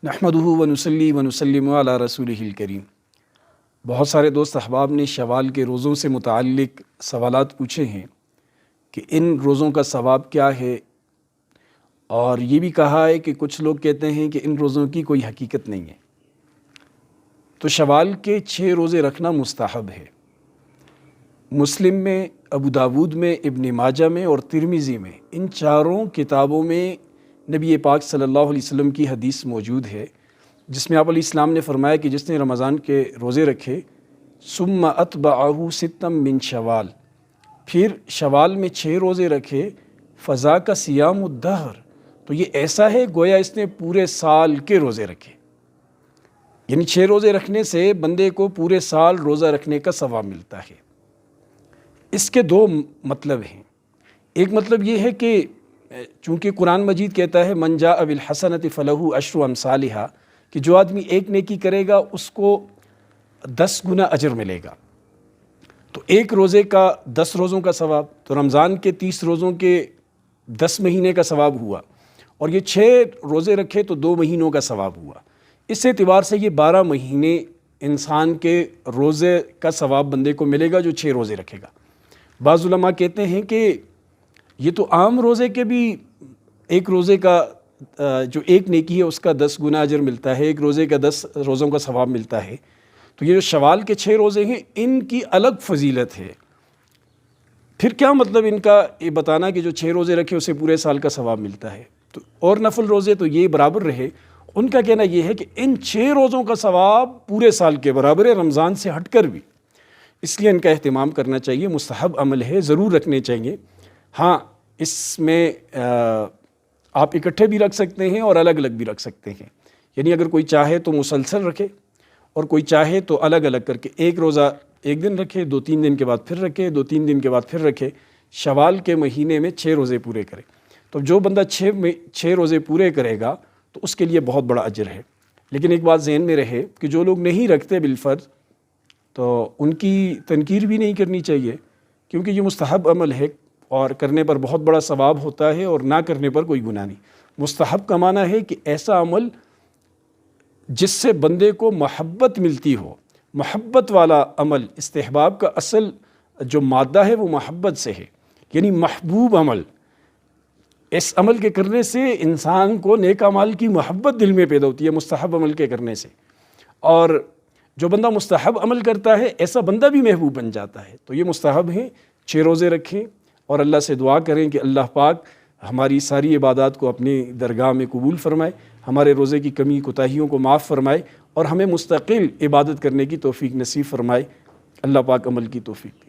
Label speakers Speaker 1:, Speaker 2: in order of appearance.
Speaker 1: نحمدہ ونصلی ونسلم علی رسولہ الکریم۔ بہت سارے دوست احباب نے شوال کے روزوں سے متعلق سوالات پوچھے ہیں کہ ان روزوں کا ثواب کیا ہے، اور یہ بھی کہا ہے کہ کچھ لوگ کہتے ہیں کہ ان روزوں کی کوئی حقیقت نہیں ہے۔ تو شوال کے 6 روزے رکھنا مستحب ہے۔ مسلم میں، ابو داود میں، ابن ماجہ میں اور ترمذی میں، ان چاروں کتابوں میں نبی پاک صلی اللہ علیہ وسلم کی حدیث موجود ہے، جس میں آپ علیہ السلام نے فرمایا کہ جس نے رمضان کے روزے رکھے ثم اتبعہ ستا من شوال، پھر شوال میں 6 روزے رکھے، فذاک صیام الدہر، تو یہ ایسا ہے گویا اس نے پورے سال کے روزے رکھے۔ یعنی 6 روزے رکھنے سے بندے کو پورے سال روزہ رکھنے کا ثواب ملتا ہے۔ اس کے 2 مطلب ہیں۔ ایک مطلب یہ ہے کہ چونکہ قرآن مجید کہتا ہے من جاء بالحسنۃ فلہ عشر امثالھا، کہ جو آدمی ایک نیکی کرے گا اس کو 10 گنا اجر ملے گا، تو ایک روزے کا 10 روزوں کا ثواب، تو رمضان کے 30 روزوں کے 10 مہینے کا ثواب ہوا، اور یہ 6 روزے رکھے تو 2 مہینوں کا ثواب ہوا۔ اس اعتبار سے یہ 12 مہینے انسان کے روزے کا ثواب بندے کو ملے گا جو 6 روزے رکھے گا۔ بعض علماء کہتے ہیں کہ یہ تو عام روزے کے بھی، ایک روزے کا جو ایک نیکی ہے اس کا 10 گنا اجر ملتا ہے، ایک روزے کا 10 روزوں کا ثواب ملتا ہے، تو یہ جو شوال کے 6 روزے ہیں ان کی الگ فضیلت ہے۔ پھر کیا مطلب ان کا یہ بتانا کہ جو 6 روزے رکھے اسے پورے سال کا ثواب ملتا ہے، تو اور نفل روزے تو یہ برابر رہے۔ ان کا کہنا یہ ہے کہ ان 6 روزوں کا ثواب پورے سال کے برابر ہے، رمضان سے ہٹ کر بھی، اس لیے ان کا اہتمام کرنا چاہیے۔ مستحب عمل ہے، ضرور رکھنے چاہیے۔ ہاں، اس میں آپ اکٹھے بھی رکھ سکتے ہیں اور الگ الگ بھی رکھ سکتے ہیں، یعنی اگر کوئی چاہے تو مسلسل رکھے، اور کوئی چاہے تو الگ الگ کر کے ایک روزہ ایک دن رکھے، 2-3 دن کے بعد پھر رکھے، 2-3 دن کے بعد پھر رکھے۔ شوال کے مہینے میں 6 روزے پورے کرے، تو جو بندہ 6 روزے پورے کرے گا تو اس کے لیے بہت بڑا اجر ہے۔ لیکن ایک بات ذہن میں رہے کہ جو لوگ نہیں رکھتے بالفرض، تو ان کی تنقیر بھی نہیں کرنی چاہیے، کیونکہ یہ مستحب عمل ہے اور کرنے پر بہت بڑا ثواب ہوتا ہے، اور نہ کرنے پر کوئی گناہ نہیں۔ مستحب کا معنی ہے کہ ایسا عمل جس سے بندے کو محبت ملتی ہو، محبت والا عمل۔ استحباب کا اصل جو مادہ ہے وہ محبت سے ہے، یعنی محبوب عمل۔ اس عمل کے کرنے سے انسان کو نیک اعمال کی محبت دل میں پیدا ہوتی ہے، مستحب عمل کے کرنے سے، اور جو بندہ مستحب عمل کرتا ہے ایسا بندہ بھی محبوب بن جاتا ہے۔ تو یہ مستحب ہیں، 6 روزے رکھیں اور اللہ سے دعا کریں کہ اللہ پاک ہماری ساری عبادات کو اپنی درگاہ میں قبول فرمائے، ہمارے روزے کی کمی کوتاہیوں کو معاف فرمائے، اور ہمیں مستقل عبادت کرنے کی توفیق نصیب فرمائے۔ اللہ پاک عمل کی توفیق۔